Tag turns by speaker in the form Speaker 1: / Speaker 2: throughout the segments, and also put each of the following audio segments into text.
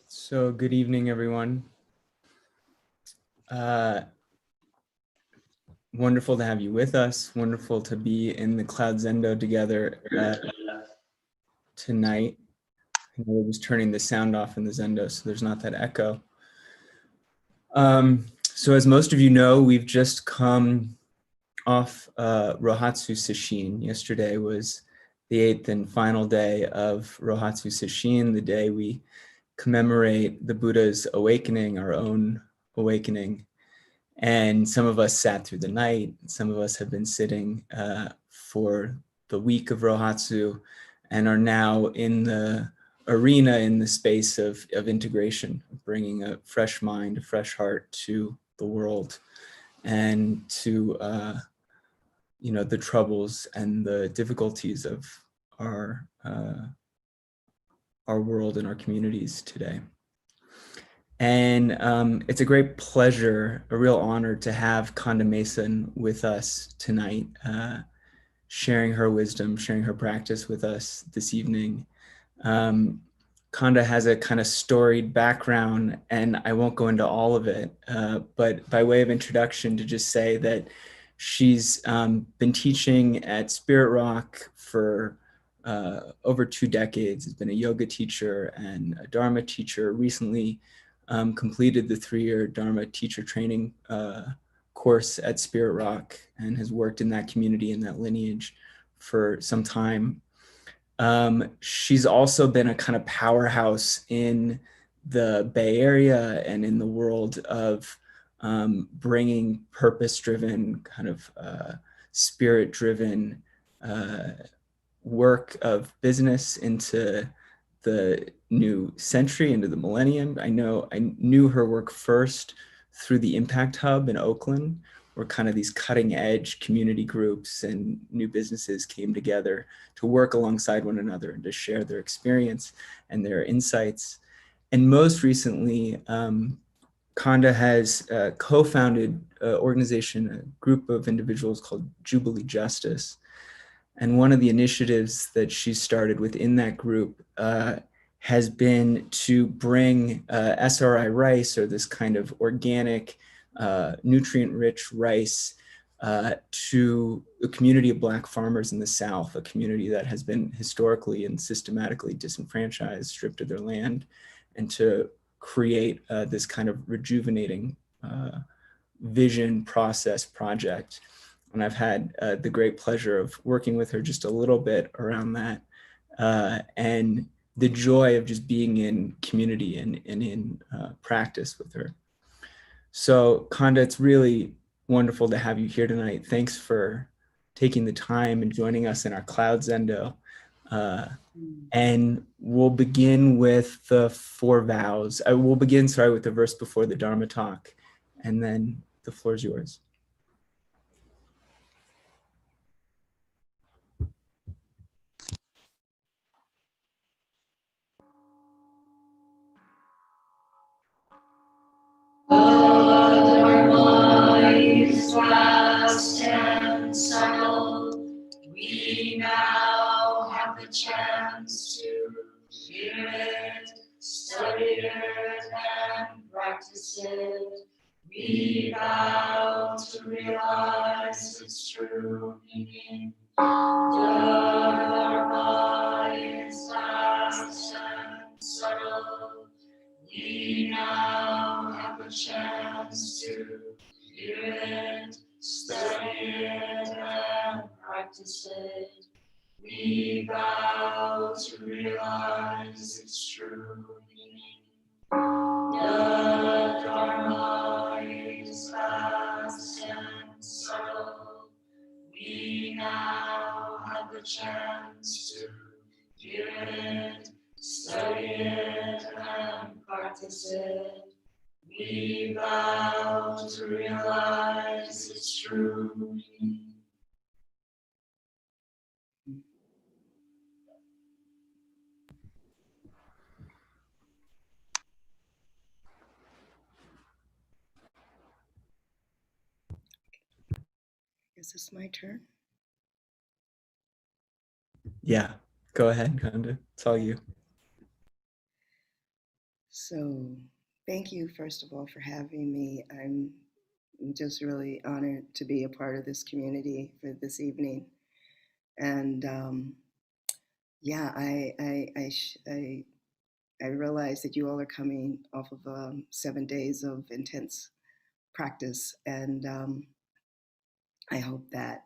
Speaker 1: So good evening, everyone. Wonderful to have you with us. Wonderful to be in the Cloud Zendo together tonight. We're just turning the sound off in the Zendo so there's not that echo. So as most of you know, we've just come off Rohatsu Sesshin. Yesterday was the 8th and final day of Rohatsu Sesshin, the day we commemorate the Buddha's awakening, our own awakening. And some of us sat through the night. Some of us have been sitting for the week of Rohatsu and are now in the arena, in the space of integration, bringing a fresh mind, a fresh heart to the world and to the troubles and the difficulties of our world and our communities today. And it's a great pleasure, a real honor to have Konda Mason with us tonight, sharing her wisdom, sharing her practice with us this evening. Konda has a kind of storied background, and I won't go into all of it, but by way of introduction, to just say that she's been teaching at Spirit Rock for over 2 decades, has been a yoga teacher and a Dharma teacher, recently completed the 3-year Dharma teacher training course at Spirit Rock and has worked in that community and that lineage for some time. She's also been a kind of powerhouse in the Bay Area and in the world of bringing purpose-driven, kind of spirit-driven work of business into the new century, into the millennium. I knew her work first through the Impact Hub in Oakland, where kind of these cutting edge community groups and new businesses came together to work alongside one another and to share their experience and their insights. And most recently, Konda has co-founded an organization, a group of individuals called Jubilee Justice. And one of the initiatives that she started within that group has been to bring SRI rice, or this kind of organic, nutrient-rich rice, to a community of Black farmers in the South, a community that has been historically and systematically disenfranchised, stripped of their land, and to create this kind of rejuvenating vision, process, project. And I've had the great pleasure of working with her just a little bit around that, and the joy of just being in community and in practice with her. So Konda, it's really wonderful to have you here tonight. Thanks for taking the time and joining us in our Cloud Zendo. And we'll begin with the 4 vows. We'll begin, with the verse before the Dharma talk, and then the floor is yours.
Speaker 2: Dharma is vast and subtle. We now have the chance to hear it, study it, and practice it. We vow to realize its true meaning. Dharma is vast and subtle. We now have a chance to hear it, study it, and practice it. We vow to realize its true meaning. The Dharma is vast and subtle. We now have a chance to hear it, study it, and practice it. We vow to realize its true meaning. Is this my turn?
Speaker 1: Yeah, go ahead, Konda. It's all you.
Speaker 2: So, thank you, first of all, for having me. I'm just really honored to be a part of this community for this evening. And yeah, I realize that you all are coming off of 7 days of intense practice, and I hope that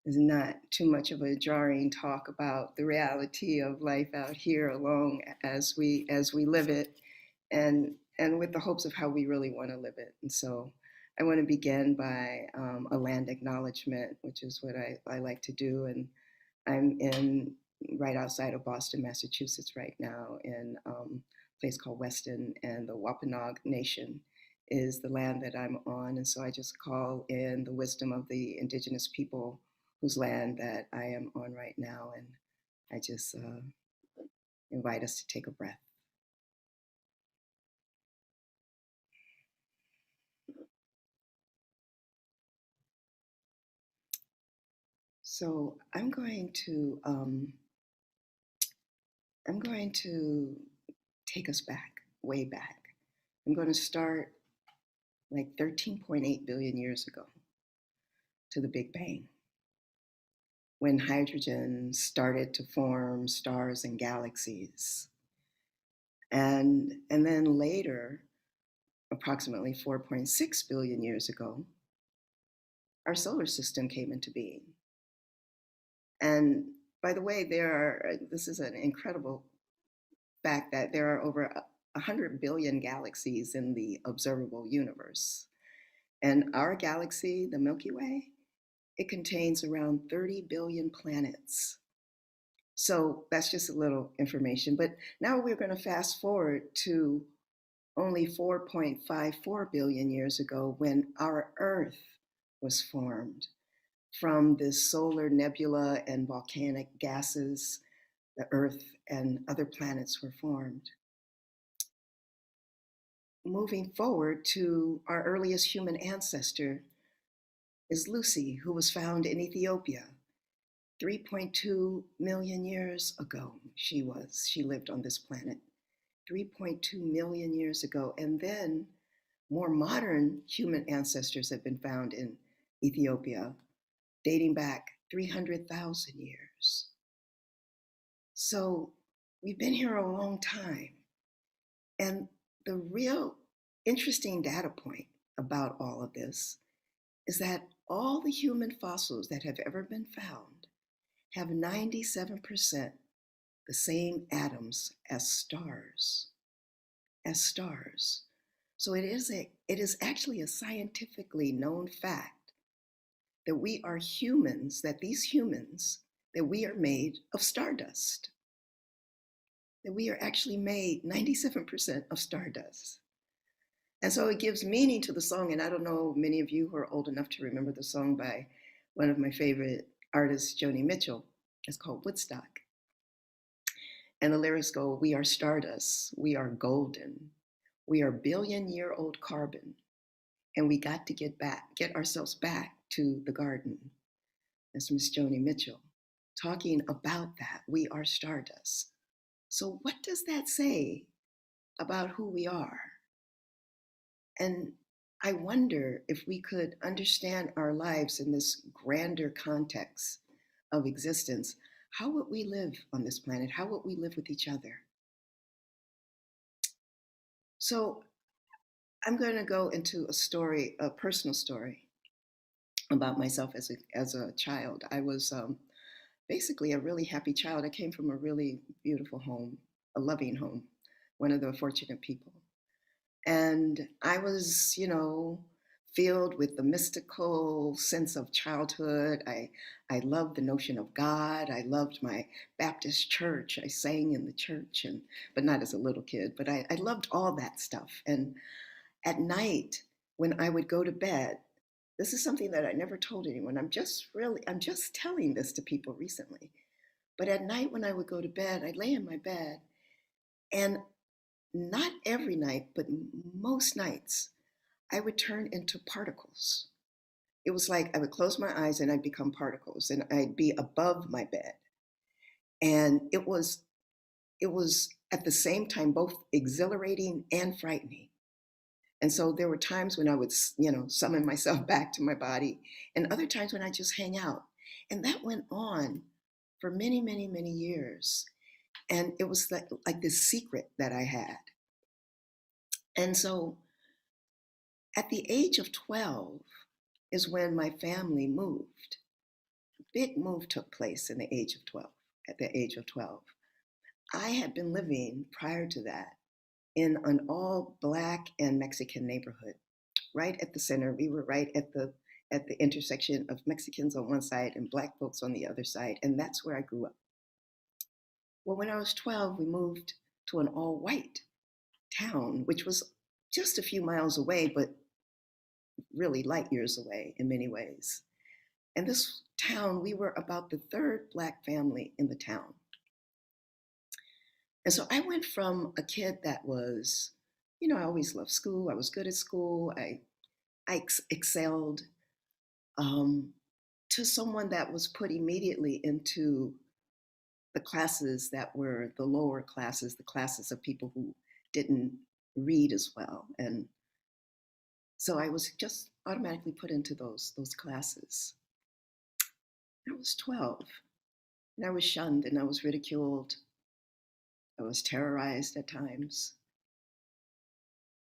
Speaker 2: is not too much of a jarring talk about the reality of life out here along as we live it, and with the hopes of how we really want to live it. And so I want to begin by a land acknowledgement, which is what I like to do. And I'm in right outside of Boston, Massachusetts right now in a place called Weston, and the Wampanoag Nation is the land that I'm on. And so I just call in the wisdom of the indigenous people whose land that I am on right now. And I just invite us to take a breath. So I'm going to take us back, way back. I'm going to start like 13.8 billion years ago to the Big Bang, when hydrogen started to form stars and galaxies. And then later, approximately 4.6 billion years ago, our solar system came into being. And by the way, this is an incredible fact that there are over 100 billion galaxies in the observable universe. And our galaxy, the Milky Way, it contains around 30 billion planets. So that's just a little information. But now we're going to fast forward to only 4.54 billion years ago, when our Earth was formed from this solar nebula and volcanic gases. The Earth and other planets were formed. Moving forward to our earliest human ancestor is Lucy, who was found in Ethiopia 3.2 million years ago. She lived on this planet 3.2 million years ago. And then more modern human ancestors have been found in Ethiopia, dating back 300,000 years. So we've been here a long time. And the real interesting data point about all of this is that all the human fossils that have ever been found have 97% the same atoms as stars. So it is actually a scientifically known fact that we are humans, that we are made of stardust. That we are actually made 97% of stardust. And so it gives meaning to the song. And I don't know, many of you who are old enough to remember the song by one of my favorite artists, Joni Mitchell. It's called Woodstock. And the lyrics go, "We are stardust, we are golden, we are billion-year-old carbon, and we got to get ourselves back to the garden." That's Miss Joni Mitchell talking about that. We are stardust. So what does that say about who we are? And I wonder if we could understand our lives in this grander context of existence. How would we live on this planet? How would we live with each other? So I'm going to go into a personal story about myself as a child. I was basically a really happy child. I came from a really beautiful home, a loving home, one of the fortunate people. And I was, filled with the mystical sense of childhood. I loved the notion of God. I loved my Baptist church. I sang in the church, but not as a little kid, but I loved all that stuff. And at night, when I would go to bed, this is something that I never told anyone. I'm just telling this to people recently. But at night when I would go to bed, I'd lay in my bed, and not every night, but most nights, I would turn into particles. it was like I would close my eyes and I'd become particles and I'd be above my bed. And it was at the same time both exhilarating and frightening. And so there were times when I would, summon myself back to my body, and other times when I just hang out. And that went on for many, many, many years. And it was like this secret that I had. And so at the age of 12 is when my family moved. A big move took place in the age of 12, at the age of 12. I had been living prior to that in an all Black and Mexican neighborhood, right at the center. We were right at the intersection of Mexicans on one side and Black folks on the other side, and that's where I grew up. Well, when I was 12, we moved to an all white town, which was just a few miles away, but really light years away in many ways. And this town, we were about the third Black family in the town. And so I went from a kid that was, I always loved school. I was good at school. I excelled, um, to someone that was put immediately into the classes that were the lower classes, the classes of people who didn't read as well. And so I was just automatically put into those classes. I was 12, and I was shunned and I was ridiculed. I was terrorized at times.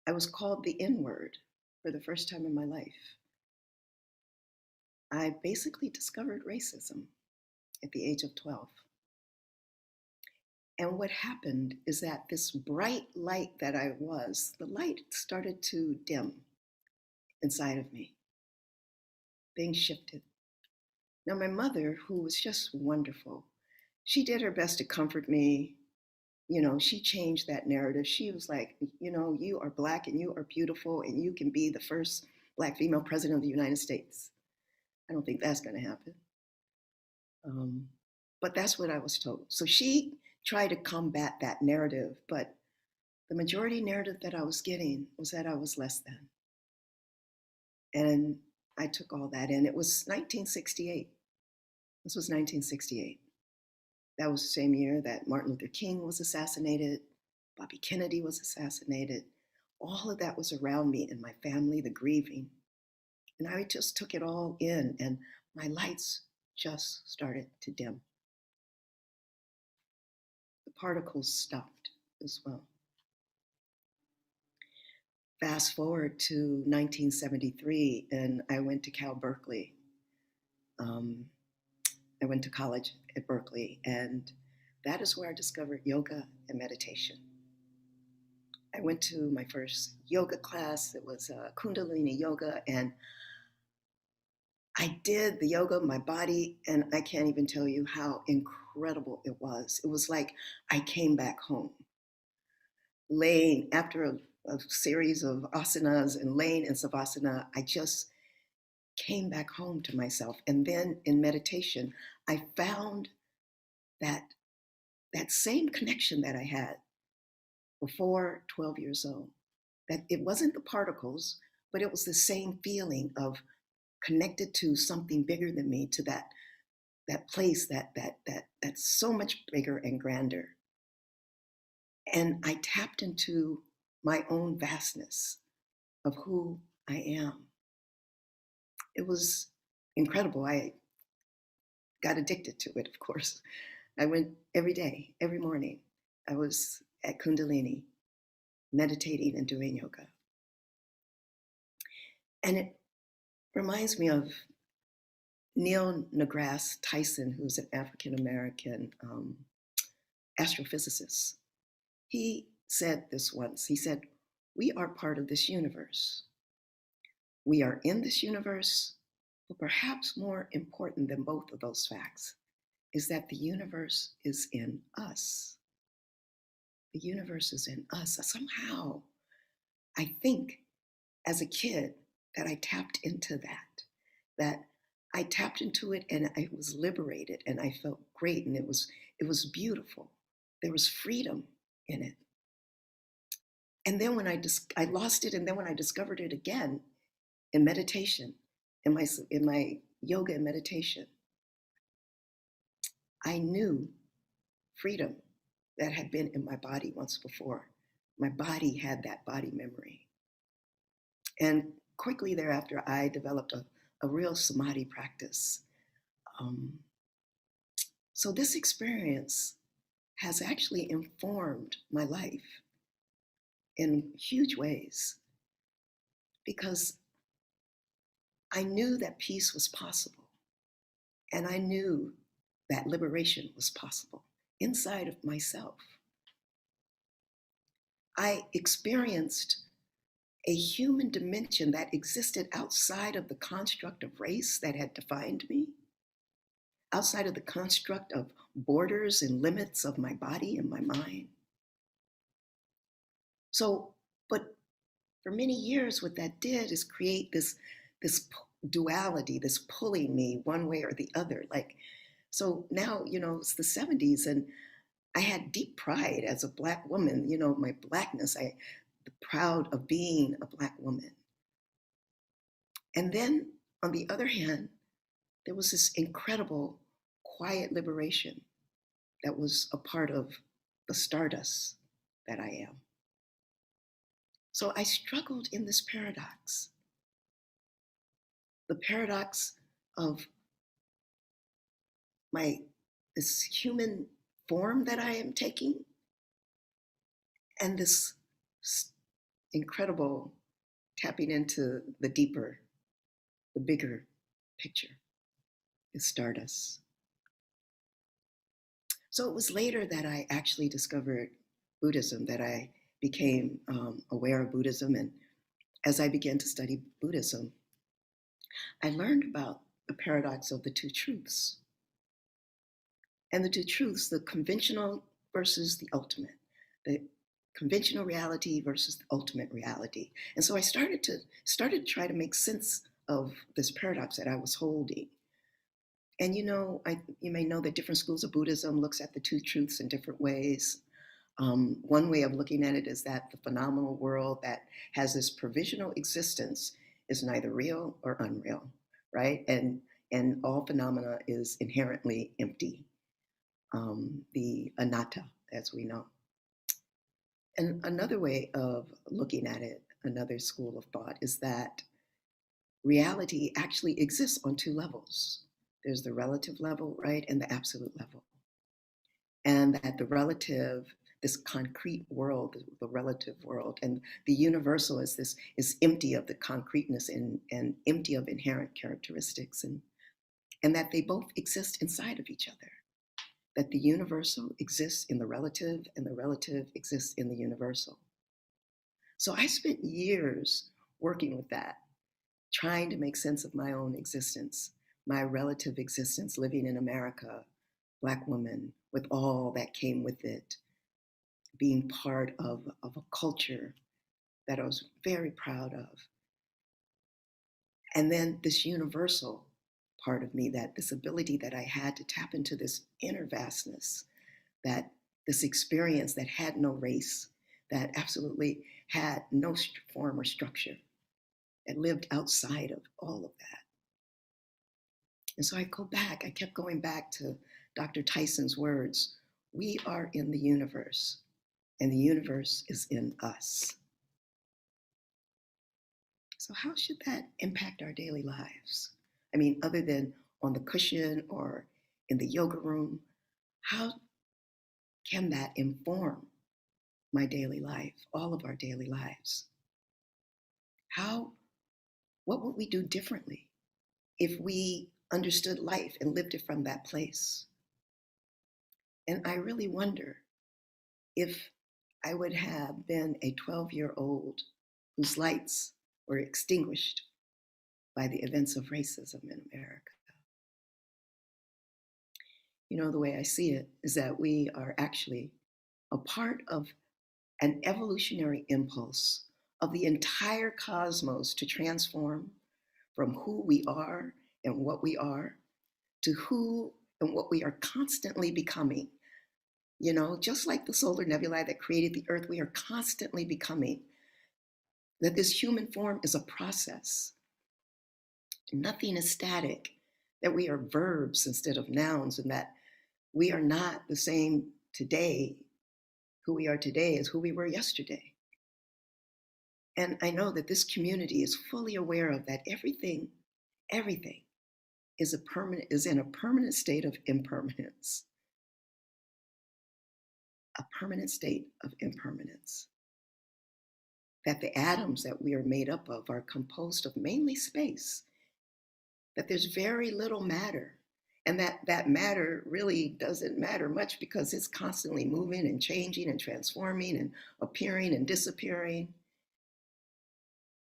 Speaker 2: I was called the N word for the first time in my life. I basically discovered racism at the age of 12. And what happened is that this bright light that I was, the light started to dim inside of me. Things shifted. Now, my mother, who was just wonderful, she did her best to comfort me. She changed that narrative. She was like, you are Black and you are beautiful and you can be the first Black female president of the United States. I don't think that's going to happen. But that's what I was told. So she tried to combat that narrative, but the majority narrative that I was getting was that I was less than. And I took all that in. It was 1968. This was 1968. That was the same year that Martin Luther King was assassinated, Bobby Kennedy was assassinated. All of that was around me and my family, the grieving. And I just took it all in, and my lights just started to dim. The particles stopped as well. Fast forward to 1973, and I went to Cal Berkeley. I went to college at Berkeley, and that is where I discovered yoga and meditation. I went to my first yoga class. It was Kundalini yoga, and I did the yoga, my body, and I can't even tell you how incredible it was. It was like I came back home. Laying after a series of asanas and laying in savasana, I just came back home to myself. And then in meditation, I found that same connection that I had before 12 years old. That it wasn't the particles, but it was the same feeling of connected to something bigger than me, to that place that's so much bigger and grander. And I tapped into my own vastness of who I am. It was incredible. I got addicted to it, of course. I went every day, every morning. I was at Kundalini, meditating and doing yoga. And it reminds me of Neil deGrasse Tyson, who's an African American astrophysicist. He said this once. He said, "We are part of this universe. We are in this universe, but perhaps more important than both of those facts is that the universe is in us. The universe is in us." Somehow, I think as a kid that I tapped into that I tapped into it and I was liberated and I felt great and it was beautiful. There was freedom in it. And then when I lost it, and then when I discovered it again in meditation, in my yoga and meditation, I knew freedom that had been in my body once before. My body had that body memory. And quickly thereafter, I developed a real samadhi practice. Um, so this experience has actually informed my life in huge ways because I knew that peace was possible and I knew that liberation was possible inside of myself. I experienced a human dimension that existed outside of the construct of race that had defined me, outside of the construct of borders and limits of my body and my mind. So, but for many years, what that did is create this duality, this pulling me one way or the other. Like, so now, it's the 70s, and I had deep pride as a Black woman, my Blackness, proud of being a Black woman. And then on the other hand, there was this incredible quiet liberation that was a part of the stardust that I am. So I struggled in this paradox, the paradox of this human form that I am taking and this incredible tapping into the deeper, the bigger picture, the stardust. So it was later that I actually discovered Buddhism, that I became aware of Buddhism. And as I began to study Buddhism, I learned about the paradox of the two truths. And the two truths, the conventional versus the ultimate, the conventional reality versus the ultimate reality. And so I started to try to make sense of this paradox that I was holding. And you may know that different schools of Buddhism looks at the two truths in different ways. One way of looking at it is that the phenomenal world that has this provisional existence is neither real or unreal, right? And all phenomena is inherently empty, the anatta, as we know. And another way of looking at it, another school of thought, is that reality actually exists on two levels. There's the relative level, right, and the absolute level. And that the relative, this concrete world, the relative world, and the universal is empty of the concreteness and empty of inherent characteristics, and that they both exist inside of each other. That the universal exists in the relative and the relative exists in the universal. So I spent years working with that, trying to make sense of my own existence, my relative existence, living in America, Black woman, with all that came with it, being part of a culture that I was very proud of. And then this universal part of me, that this ability that I had to tap into this inner vastness, that this experience that had no race, that absolutely had no form or structure, that lived outside of all of that. And so I kept going back to Dr. Tyson's words, we are in the universe, and the universe is in us. So how should that impact our daily lives? I mean, other than on the cushion or in the yoga room, how can that inform my daily life, all of our daily lives? What would we do differently if we understood life and lived it from that place? And I really wonder if I would have been a 12-year-old whose lights were extinguished by the events of racism in America. The way I see it is that we are actually a part of an evolutionary impulse of the entire cosmos to transform from who we are and what we are to who and what we are constantly becoming. Just like the solar nebulae that created the earth, we are constantly becoming. That this human form is a process. Nothing is static, that we are verbs instead of nouns, and that we are not the same today, who we are today, as who we were yesterday. And I know that this community is fully aware of that. Everything is in a permanent state of impermanence. A permanent state of impermanence. That the atoms that we are made up of are composed of mainly space. That there's very little matter. And that matter really doesn't matter much because it's constantly moving and changing and transforming and appearing and disappearing,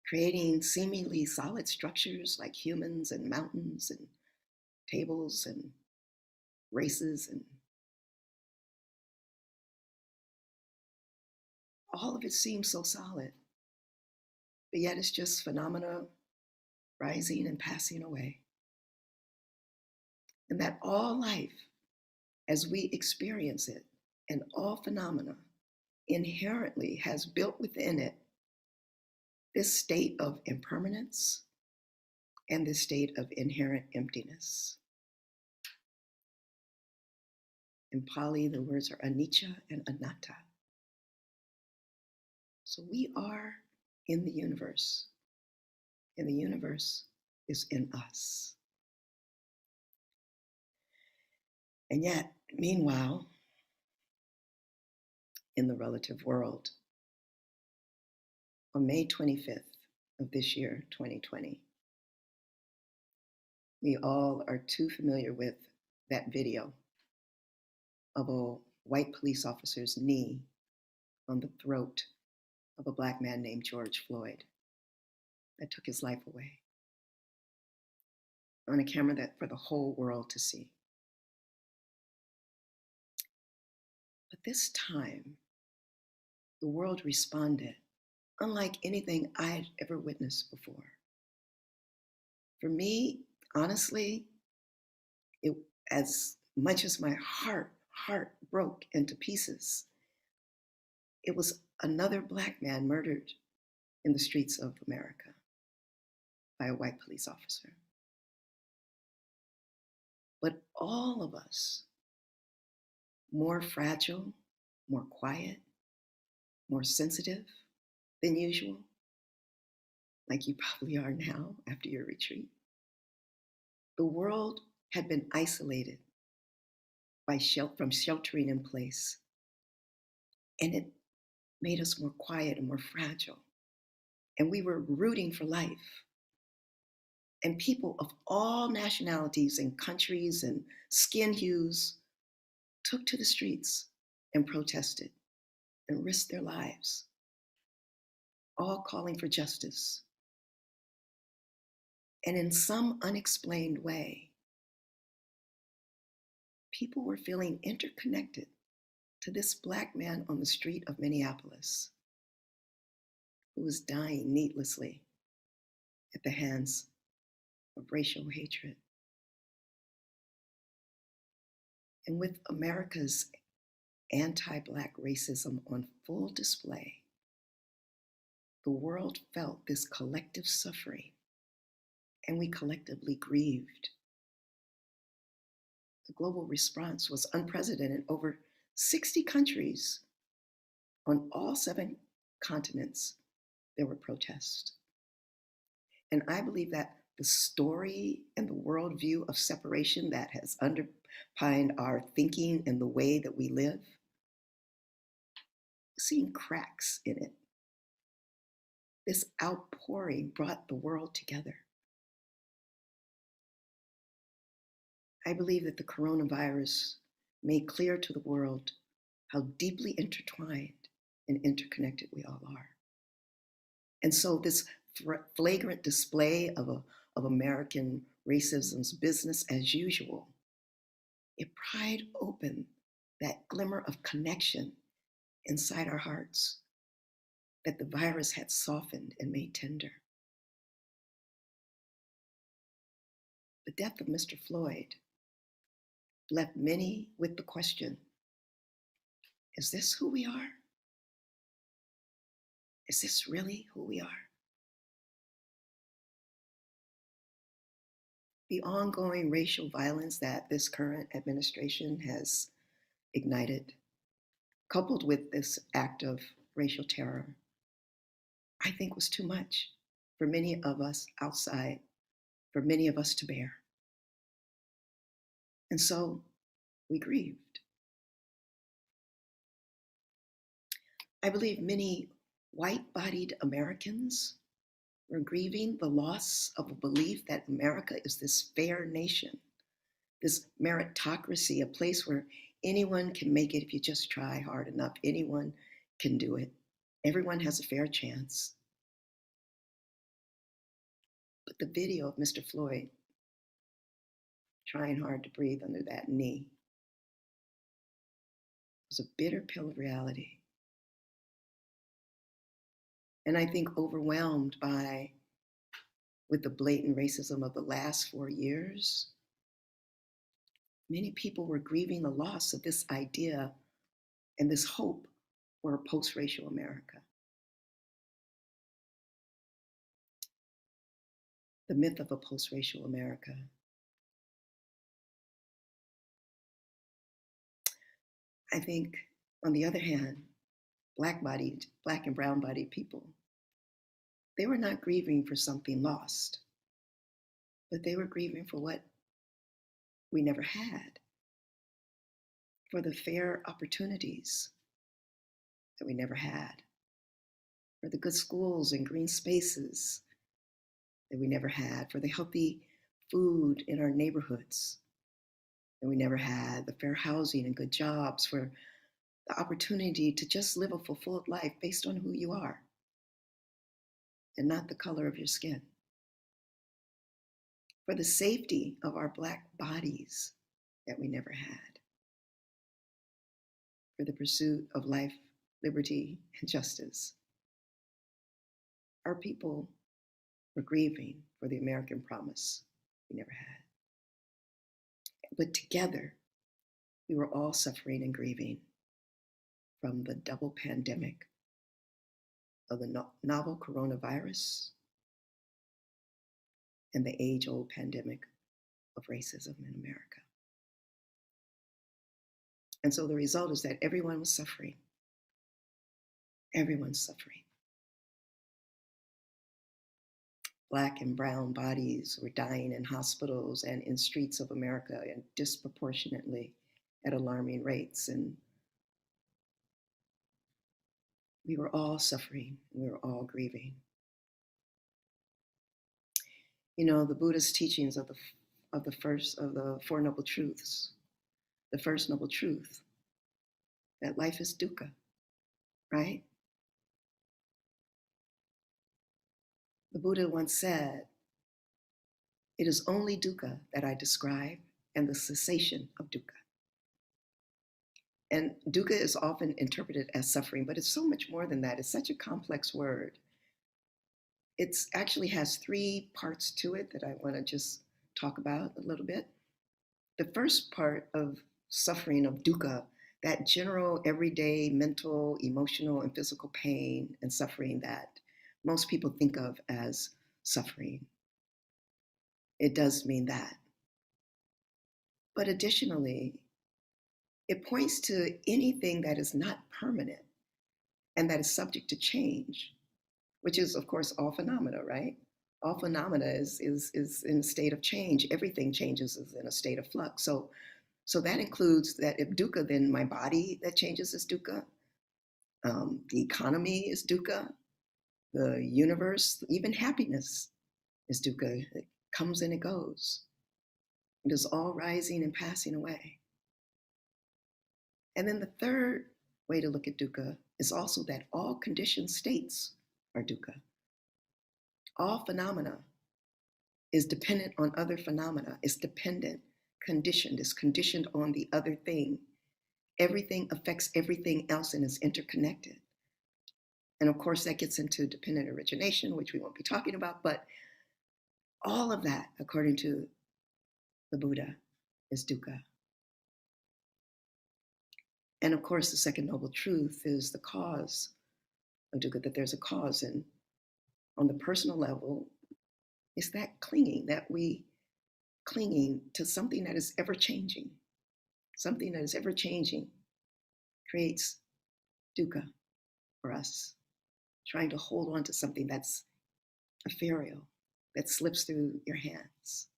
Speaker 2: creating seemingly solid structures like humans and mountains and tables and races, and all of it seems so solid, but yet it's just phenomena rising and passing away. And that all life, as we experience it, and all phenomena inherently has built within it this state of impermanence and this state of inherent emptiness. In Pali, the words are anicca and anatta. So we are in the universe, and the universe is in us. And yet, meanwhile, in the relative world, on May 25th of this year, 2020, we all are too familiar with that video of a white police officer's knee on the throat of a Black man named George Floyd that took his life away, on a camera that for the whole world to see. But this time, the world responded unlike anything I had ever witnessed before. For me, honestly, it, as much as my heart broke into pieces, it was another Black man murdered in the streets of America by a white police officer. But all of us, more fragile, more quiet, more sensitive than usual, like you probably are now after your retreat. The world had been isolated from sheltering in place, and it made us more quiet and more fragile. And we were rooting for life. And people of all nationalities and countries and skin hues took to the streets and protested and risked their lives, all calling for justice. And in some unexplained way, people were feeling interconnected to this Black man on the street of Minneapolis who was dying needlessly at the hands of racial hatred. And with America's anti-Black racism on full display, the world felt this collective suffering, and we collectively grieved. The global response was unprecedented. Over 60 countries on all 7 continents, there were protests. And I believe that the story and the worldview of separation that has underpinned our thinking and the way that we live, seeing cracks in it. This outpouring brought the world together. I believe that the coronavirus made clear to the world how deeply intertwined and interconnected we all are. And so this flagrant display of American racism's business as usual, it pried open that glimmer of connection inside our hearts that the virus had softened and made tender. The death of Mr. Floyd left many with the question, is this who we are? Is this really who we are? the ongoing racial violence that this current administration has ignited, coupled with this act of racial terror, I think was too much for many of us outside, for many of us to bear. And so we grieved. I believe many white-bodied Americans were grieving the loss of a belief that America is this fair nation, this meritocracy, a place where anyone can make it if you just try hard enough. Anyone can do it. Everyone has a fair chance. But the video of Mr. Floyd trying hard to breathe under that knee was a bitter pill of reality. And I think overwhelmed with the blatant racism of the last 4 years, many people were grieving the loss of this idea and this hope for a post-racial America. The myth of a post-racial America. I think, on the other hand, Black and brown-bodied people, they were not grieving for something lost, but they were grieving for what we never had, for the fair opportunities that we never had, for the good schools and green spaces that we never had, for the healthy food in our neighborhoods that we never had, the fair housing and good jobs, for the opportunity to just live a fulfilled life based on who you are and not the color of your skin, for the safety of our Black bodies that we never had, for the pursuit of life, liberty, and justice. Our people were grieving for the American promise we never had. But together, we were all suffering and grieving from the double pandemic of the novel coronavirus and the age-old pandemic of racism in America. And so the result is that everyone was suffering. Everyone's suffering. Black and brown bodies were dying in hospitals and in streets of America, and disproportionately at alarming rates. And we were all suffering. We were all grieving. You know, the Buddha's teachings of the Four Noble Truths, the first noble truth, that life is dukkha, right? The Buddha once said, "It is only dukkha that I describe and the cessation of dukkha." And dukkha is often interpreted as suffering, but it's so much more than that. It's such a complex word. It actually has 3 parts to it that I want to just talk about a little bit. The first part of suffering, of dukkha, that general everyday mental, emotional, and physical pain and suffering that most people think of as suffering. It does mean that. But additionally, it points to anything that is not permanent and that is subject to change, which is, of course, all phenomena, right? All phenomena is in a state of change. Everything changes, is in a state of flux. So that includes that if dukkha, then my body that changes is dukkha. The economy is dukkha. The universe, even happiness is dukkha. It comes and it goes. It is all rising and passing away. And then the third way to look at dukkha is also that all conditioned states are dukkha. All phenomena is dependent on other phenomena. It's dependent, conditioned. It's conditioned on the other thing. Everything affects everything else and is interconnected. And of course, that gets into dependent origination, which we won't be talking about, but all of that, according to the Buddha, is dukkha. And of course, the second noble truth is the cause of dukkha, that there's a cause. And on the personal level, it's that clinging that we clinging to something that is ever changing. Something that is ever changing creates dukkha for us, trying to hold on to something that's ethereal, that slips through your hands.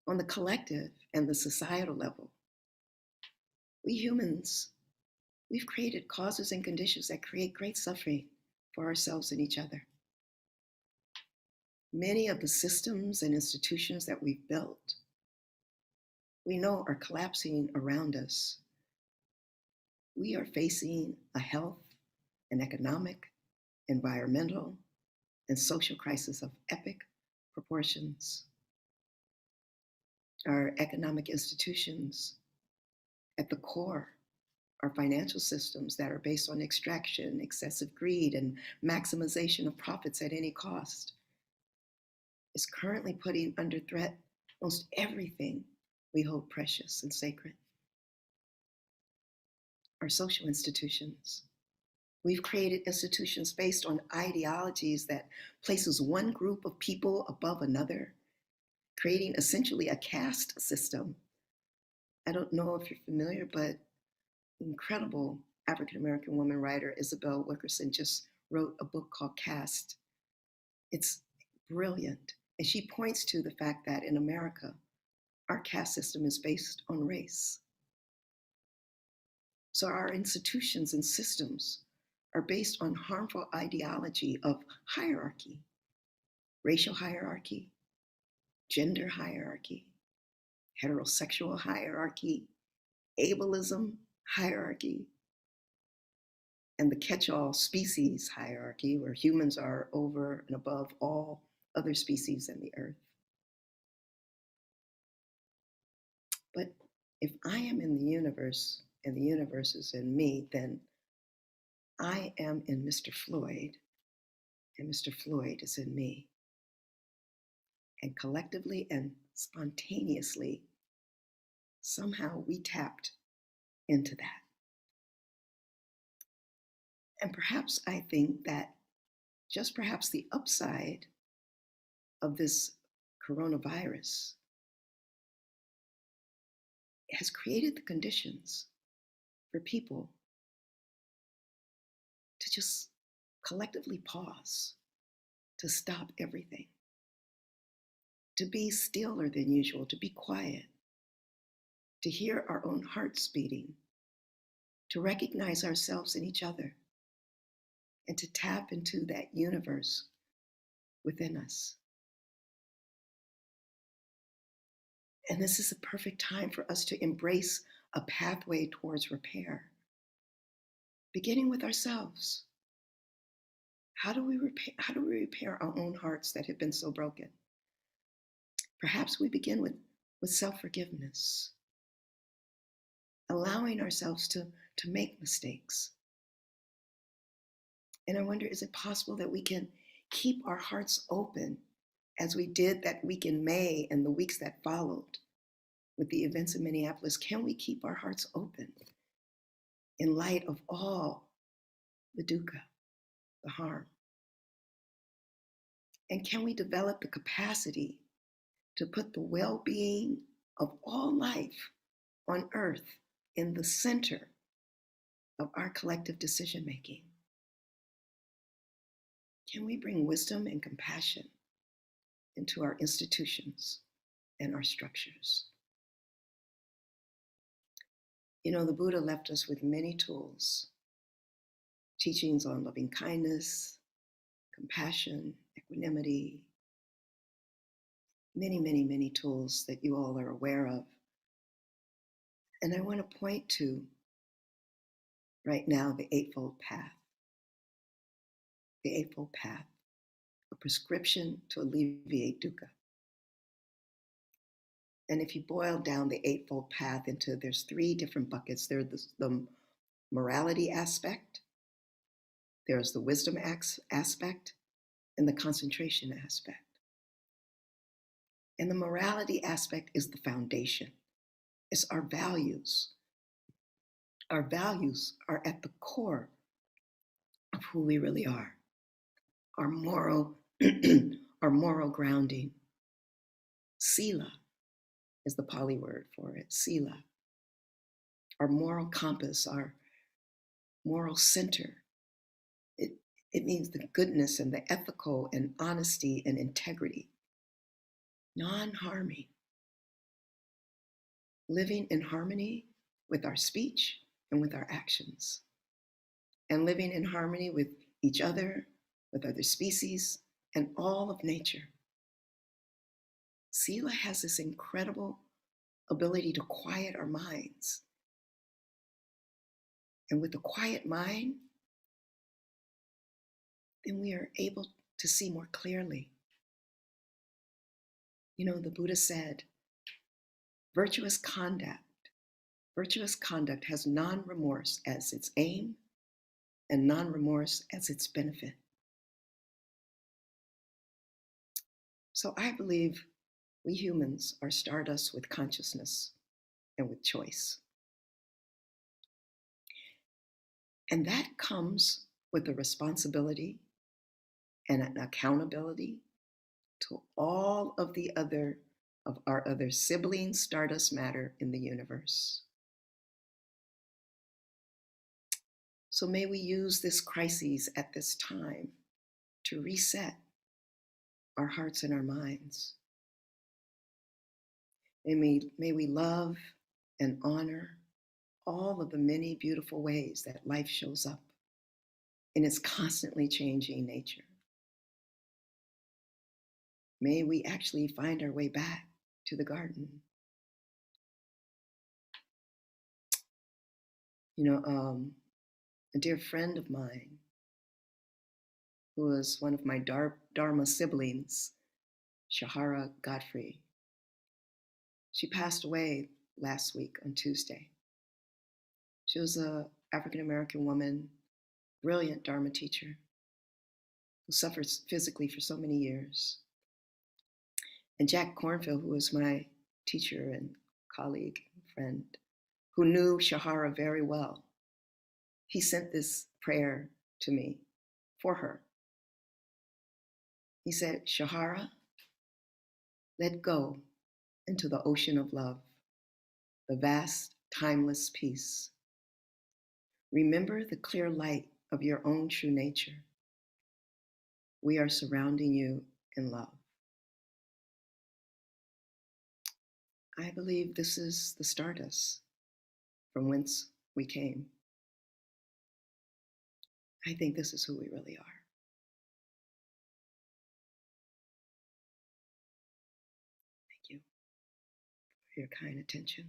Speaker 2: On the collective and the societal level, we humans, we've created causes and conditions that create great suffering for ourselves and each other. Many of the systems and institutions that we've built, we know are collapsing around us. We are facing a health, an economic, environmental, and social crisis of epic proportions. Our economic institutions at the core are financial systems that are based on extraction, excessive greed, and maximization of profits at any cost. Is currently putting under threat most everything we hold precious and sacred. Our social institutions. We've created institutions based on ideologies that places one group of people above another, creating essentially a caste system. I don't know if you're familiar, but incredible African-American woman writer Isabel Wilkerson just wrote a book called Caste. It's brilliant. And she points to the fact that in America, our caste system is based on race. So our institutions and systems are based on harmful ideology of hierarchy, racial hierarchy, gender hierarchy, heterosexual hierarchy, ableism hierarchy, and the catch-all species hierarchy, where humans are over and above all other species in the earth. But if I am in the universe and the universe is in me, then I am in Mr. Floyd and Mr. Floyd is in me. And collectively and spontaneously, somehow we tapped into that. And perhaps I think that just perhaps the upside of this coronavirus has created the conditions for people to just collectively pause, to stop everything, to be stiller than usual, to be quiet, to hear our own hearts beating, to recognize ourselves in each other, and to tap into that universe within us. And this is a perfect time for us to embrace a pathway towards repair, beginning with ourselves. How do we repair our own hearts that have been so broken? Perhaps we begin with self-forgiveness, allowing ourselves to make mistakes. And I wonder, is it possible that we can keep our hearts open as we did that week in May and the weeks that followed with the events in Minneapolis? Can we keep our hearts open in light of all the dukkha, the harm? And can we develop the capacity to put the well-being of all life on earth in the center of our collective decision-making? Can we bring wisdom and compassion into our institutions and our structures? You know, the Buddha left us with many tools, teachings on loving kindness, compassion, equanimity, many, many, many tools that you all are aware of. And I want to point to right now the Eightfold Path. The Eightfold Path, a prescription to alleviate dukkha. And if you boil down the Eightfold Path into, there's three different buckets. There's the morality aspect, there's the wisdom aspect, and the concentration aspect. And the morality aspect is the foundation. It's our values. Our values are at the core of who we really are. Our moral, our moral grounding. Sila is the Pali word for it, sila. Our moral compass, our moral center. It means the goodness and the ethical and honesty and integrity, non-harming, living in harmony with our speech and with our actions, and living in harmony with each other, with other species, and all of nature. Sila has this incredible ability to quiet our minds. And with a quiet mind, then we are able to see more clearly. You know, the Buddha said, virtuous conduct has non-remorse as its aim and non-remorse as its benefit. So I believe we humans are stardust with consciousness and with choice. And that comes with a responsibility and an accountability to all of our other siblings, stardust matter in the universe. So may we use this crisis at this time to reset our hearts and our minds. May we love and honor all of the many beautiful ways that life shows up in its constantly changing nature. May we actually find our way back to the garden. You know, a dear friend of mine, who was one of my Dharma siblings, Shahara Godfrey, she passed away last week on Tuesday. She was an African-American woman, brilliant Dharma teacher, who suffered physically for so many years. And Jack Cornfield, who was my teacher and colleague and friend, who knew Shahara very well, he sent this prayer to me for her. He said, Shahara, let go into the ocean of love, the vast, timeless peace. Remember the clear light of your own true nature. We are surrounding you in love. I believe this is the stardust from whence we came. I think this is who we really are. Thank you for your kind attention.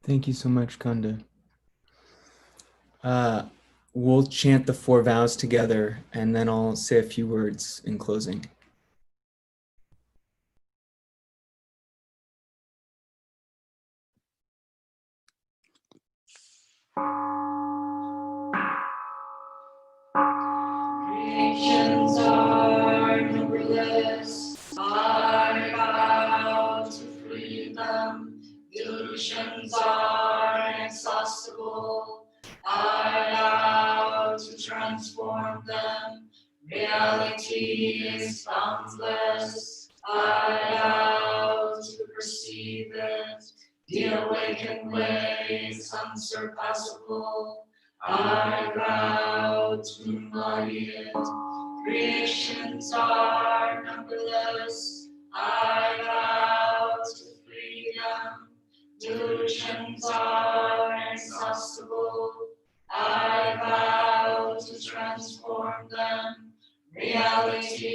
Speaker 1: Thank you so much, Konda. We'll chant the 4 vows together, and then I'll say a few words in closing.
Speaker 3: Creations are numberless, I vow to freedom. Delusions are inexhaustible, I vow to transform them. Reality is boundless, I vow to perceive it. The awakened way is unsurpassable, I vow to embody it. Creations are numberless, I vow to freedom. Delusions are inexhaustible, I vow to transform them. Reality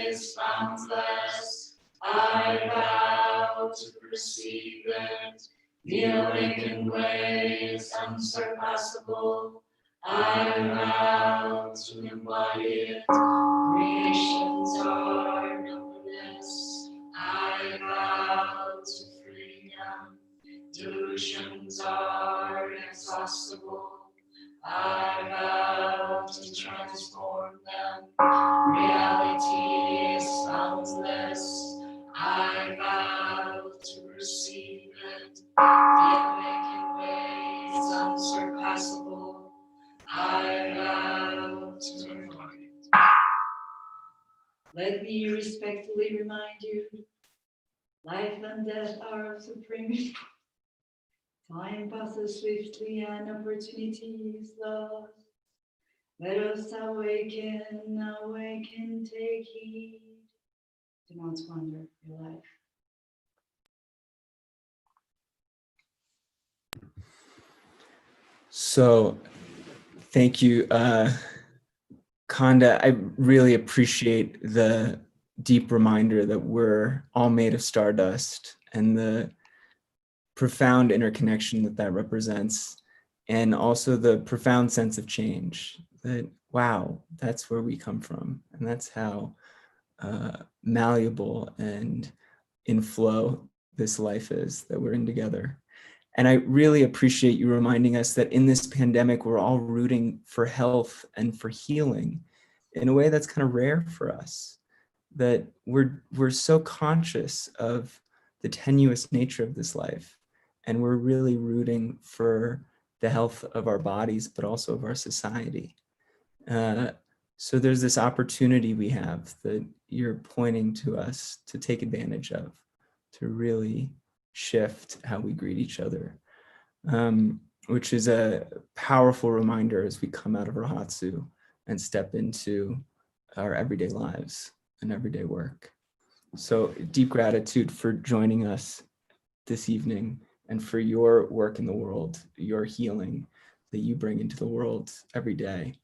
Speaker 3: is boundless, I vow to perceive it. The awakened way is unsurpassable, I vow to embody it. Creations are numberless, I vow to freedom. Delusions are inexhaustible, I vow to transform them. Reality is boundless, I vow to perceive it. The awakened way is unsurpassable, I vow to embody it. Let me respectfully remind you, life and death are of supreme. Time passes swiftly and opportunity is lost. Let us awaken, awaken, take heed. Do not squander your life.
Speaker 1: So thank you, Konda. I really appreciate the deep reminder that we're all made of stardust and the profound interconnection that that represents, and also the profound sense of change that, wow, that's where we come from. And that's how malleable and in flow this life is that we're in together. And I really appreciate you reminding us that in this pandemic, we're all rooting for health and for healing in a way that's kind of rare for us, that we're so conscious of the tenuous nature of this life. And we're really rooting for the health of our bodies, but also of our society. So there's this opportunity we have that you're pointing to us to take advantage of, to really shift how we greet each other, which is a powerful reminder as we come out of Rahatsu and step into our everyday lives and everyday work. So deep gratitude for joining us this evening and for your work in the world, your healing that you bring into the world every day.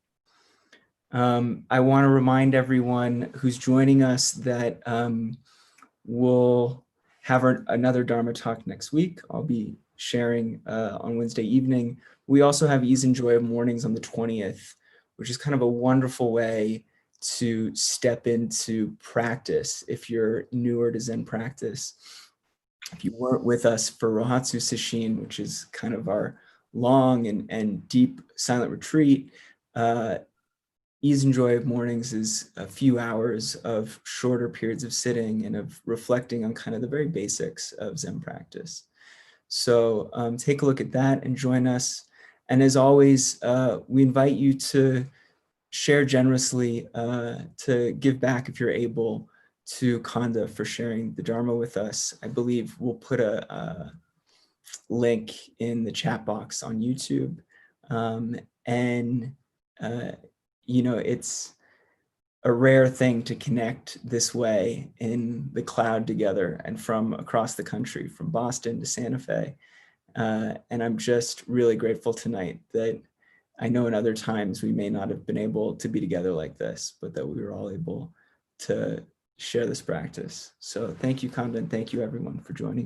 Speaker 1: I want to remind everyone who's joining us that we'll have another Dharma talk next week. I'll be sharing on Wednesday evening. We also have Ease and Joy of Mornings on the 20th, which is kind of a wonderful way to step into practice if you're newer to Zen practice. If you weren't with us for Rohatsu Sesshin, which is kind of our long and deep silent retreat, Ease and Joy of Mornings is a few hours of shorter periods of sitting and of reflecting on kind of the very basics of Zen practice. So take a look at that and join us. And as always, we invite you to share generously, to give back if you're able, to Konda for sharing the Dharma with us. I believe we'll put a link in the chat box on YouTube. You know, it's a rare thing to connect this way in the cloud together and from across the country, from Boston to Santa Fe. And I'm just really grateful tonight that I know in other times we may not have been able to be together like this, but that we were all able to share this practice. So thank you, Konda, and thank you everyone for joining us.